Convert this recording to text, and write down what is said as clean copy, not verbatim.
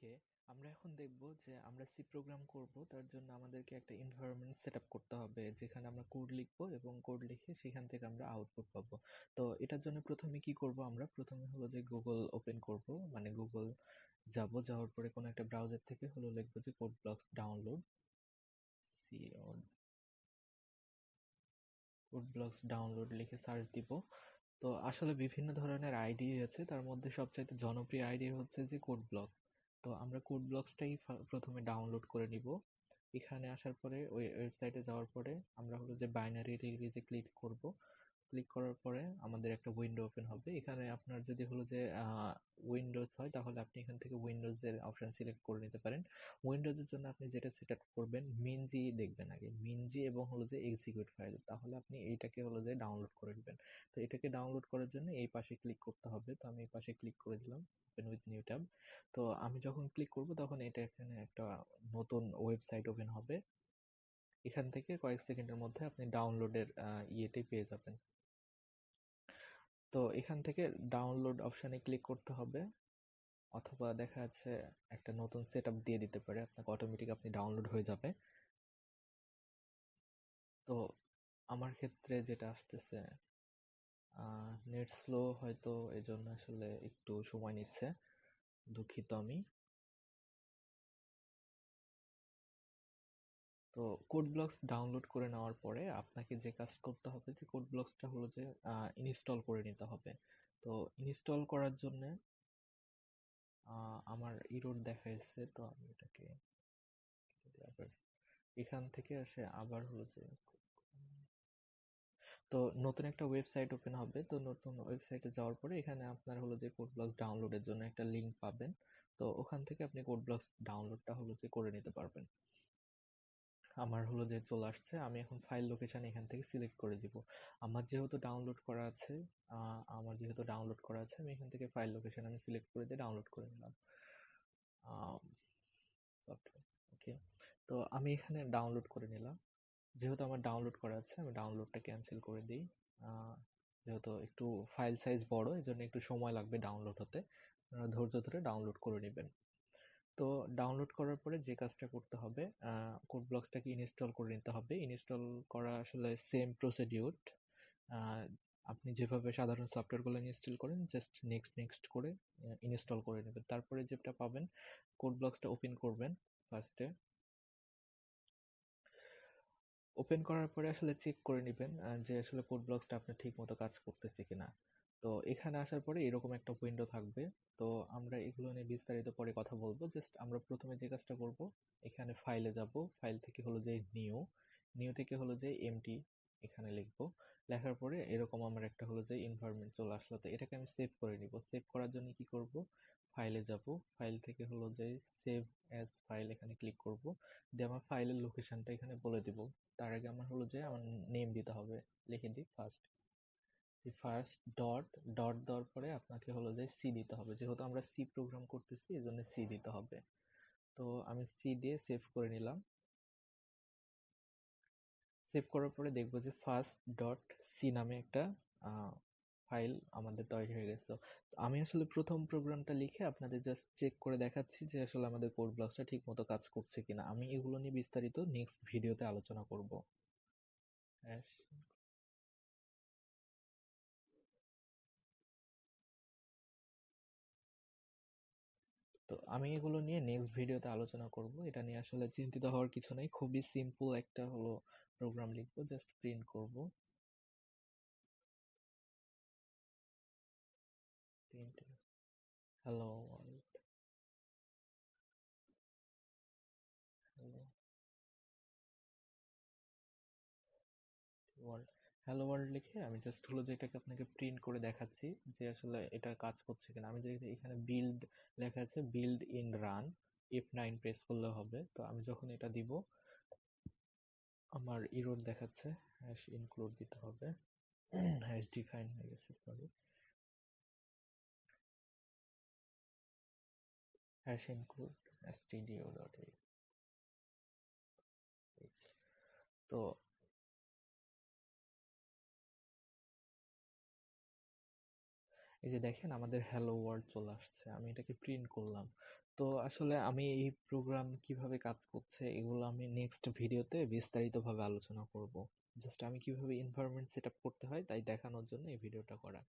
ওকে, আমরা এখন দেখব যে আমরা সি প্রোগ্রাম করব। তার জন্য আমাদেরকে একটা এনভায়রনমেন্ট সেট আপ করতে হবে যেখানে আমরা কোড লিখবো এবং কোড লিখে সেখান থেকে আমরা আউটপুট পাবো। তো এটার জন্য প্রথমে কি করব, আমরা প্রথমে হলো যে গুগল ওপেন করব, মানে গুগল যাওয়ার পরে কোনো একটা ব্রাউজার থেকে হলো লিখবো যে Code Blocks download, C Code Blocks download লিখে সার্চ দিব। তো আসলে বিভিন্ন ধরনের আইডি আছে, তার মধ্যে সবচাইতে জনপ্রিয় আইডি হচ্ছে যে কোড ব্লকস। তো আমরা কোড ব্লকসটাই প্রথমে ডাউনলোড করে নিব। এখানে আসার পরে ওই ওয়েবসাইটে যাওয়ার পরে আমরা হলো যে বাইনারি রিলিজে ক্লিক করব। ক্লিক করার পরে আমাদের একটা উইন্ডো ওপেন হবে। এখানে আপনার যদি হলো যে উইন্ডোজ হয় তাহলে আপনি এখান থেকে উইন্ডোজের অপশন সিলেক্ট করে নিতে পারেন। উইন্ডোজের জন্য আপনি যেটা সেট আপ করবেন, মিনজি দেখবেন আগে, মিনজি এবং হলো যে এক্সিকিউট ফাইল, তাহলে আপনি এইটাকে হলো যে ডাউনলোড করে নেবেন। তো এটাকে ডাউনলোড করার জন্য এই পাশে ক্লিক করতে হবে। তো আমি এই পাশে ক্লিক করে দিলাম, ওপেন উইথ নিউ ট্যাব। তো আমি যখন ক্লিক করব তখন এটা এখানে একটা নতুন ওয়েবসাইট ওপেন হবে। এখান থেকে কয়েক সেকেন্ডের মধ্যে আপনি ডাউনলোডের ইয়েতে পেয়ে যাবেন। তো এখান থেকে ডাউনলোড অপশনে ক্লিক করতে হবে, অথবা দেখা যাচ্ছে একটা নতুন সেট আপ দিয়ে দিতে পারে আপনাকে, অটোমেটিক আপনি ডাউনলোড হয়ে যাবে। তো আমার ক্ষেত্রে যেটা আসতেছে, নেট স্লো হয়তো, এই জন্য আসলে একটু সময় নিচ্ছে, দুঃখিত আমি। তো কোড ব্লকস ডাউনলোড করে নেওয়ার পরে আপনাকে যে কাজ করতে হবে, যে কোড ব্লকসটা হলো যে ইনস্টল করে নিতে হবে। তো ইনস্টল করার জন্য আমার ইরর দেখাইছে, তো আমি এটাকে আবার এখান থেকে আসে আবার হলো যে, তো নতুন একটা ওয়েবসাইট ওপেন হবে। তো নতুন ওয়েবসাইটে যাওয়ার পরে এখানে আপনার হলো যে কোড ব্লকস ডাউনলোডের জন্য একটা লিংক পাবেন। তো ওখান থেকে আপনি কোড ব্লকস ডাউনলোডটা হলো যে করে নিতে পারবেন। আমার হলো যে চলে আসছে, আমি এখন ফাইল লোকেশন এখান থেকে সিলেক্ট করে দিব। আমার যেহেতু ডাউনলোড করা আছে, আমি এখান থেকে ফাইল লোকেশন আমি সিলেক্ট করে দিয়ে ডাউনলোড করে নিলাম সফটওয়্যার। ওকে, তো আমি এখানে ডাউনলোড করে নিলাম। যেহেতু আমার ডাউনলোড করা আছে, আমি ডাউনলোডটা ক্যান্সেল করে দিই। আহ, যেহেতু একটু ফাইল সাইজ বড়, এই জন্য একটু সময় লাগবে ডাউনলোড হতে। আপনারা ধৈর্য ধরে ডাউনলোড করে নেবেন। তো ডাউনলোড করার পরে যে কাজটা করতে হবে, কোড ব্লকসটাকে ইনস্টল করে নিতে হবে। ইনস্টল করা আসলে সেম প্রসিডিউর। আপনি যেভাবে সাধারণ সফটওয়্যারগুলো ইনস্টল করেন, জাস্ট নেক্সট নেক্সট করে ইনস্টল করে নেবেন। তারপরে যেটা পাবেন, কোড ব্লকসটা ওপেন করবেন ফার্স্টে। ওপেন করার পরে আসলে চেক করে নিবেন যে আসলে কোড ব্লকসটা আপনার ঠিক মতো কাজ করতেছে কিনা। তো এখানে আসার পরে এরকম একটা উইন্ডো থাকবে। তো আমরা এগুলো নিয়ে বিস্তারিত পরে কথা বলবো। জাস্ট আমরা প্রথমে যে কাজটা করব, এখানে ফাইলে যাব, ফাইল থেকে হলো যে নিউ, নিউ থেকে হলো যে এমটি এখানে লিখবো। লেখার পরে এরকম আমার একটা হলো যে এনভায়রনমেন্ট চলে আসলো। তো এটাকে আমি সেভ করে নিব। সেভ করার জন্য কি করব, ফাইলে যাব, ফাইল থেকে হলো যে সেভ অ্যাজ ফাইল এখানে ক্লিক করব, দিয়ে আমার ফাইলের লোকেশনটা এখানে বলে দিব। তার আগে আমার হলো যে আমার নেম দিতে হবে। লিখে দিই ফার্স্ট, ফার্স্ট ডট, ডট দেওয়ার পরে আপনাকে হলো যে সি দিতে হবে, যেহেতু আমরা সি প্রোগ্রাম করতেছি এই জন্য সি দিতে হবে। তো আমি সি দিয়ে সেভ করে নিলাম। সেভ করার পরে দেখবো যে ফার্স্ট ডট সি নামে একটা ফাইল আমাদের তৈরি হয়ে গেছে। তো আমি আসলে প্রথম প্রোগ্রামটা লিখে আপনাদের জাস্ট চেক করে দেখাচ্ছি যে আসলে আমাদের কোড ব্লকসটা ঠিক মতো কাজ করছে কিনা। আমি এগুলো নিয়ে বিস্তারিত নেক্সট ভিডিওতে আলোচনা করব। হ্যাঁ, তো আমি এগুলো নিয়ে নেক্সট ভিডিওতে আলোচনা করব। এটা নিয়ে আসলে চিন্তিত হওয়ার কিছু নেই, খুবই সিম্পল একটা হলো প্রোগ্রাম লিখবো, জাস্ট প্রিন্ট করব। Print hello world, hello world, hello world লিখে আমি জাস্ট হলো যে এটাকে আপনাকে প্রিন্ট করে দেখাচ্ছি যে আসলে এটা কাজ করছে কিনা। আমি যে এখানে বিল্ড লেখা আছে, build in run, F9 press করলে হবে। তো আমি যখন এটা দিব, আমার ইরর দেখাচ্ছে, হ্যাশ ইনক্লুড দিতে হবে। হ্যাশ ডিফাইন হয়ে গেছে, সরি, হ্যাশ ইনক্লুড stdio.h। তো এই যে দেখেন আমাদের হ্যালো ওয়ার্ল্ড চলে আসছে, আমি এটাকে প্রিন্ট করলাম। তো আসলে আমি এই প্রোগ্রাম কিভাবে কাজ করছে এগুলো আমি নেক্সট ভিডিওতে বিস্তারিতভাবে আলোচনা করব। জাস্ট আমি কিভাবে এনভায়রনমেন্ট সেটআপ করতে হয় তাই দেখানোর জন্য এই ভিডিওটা করা।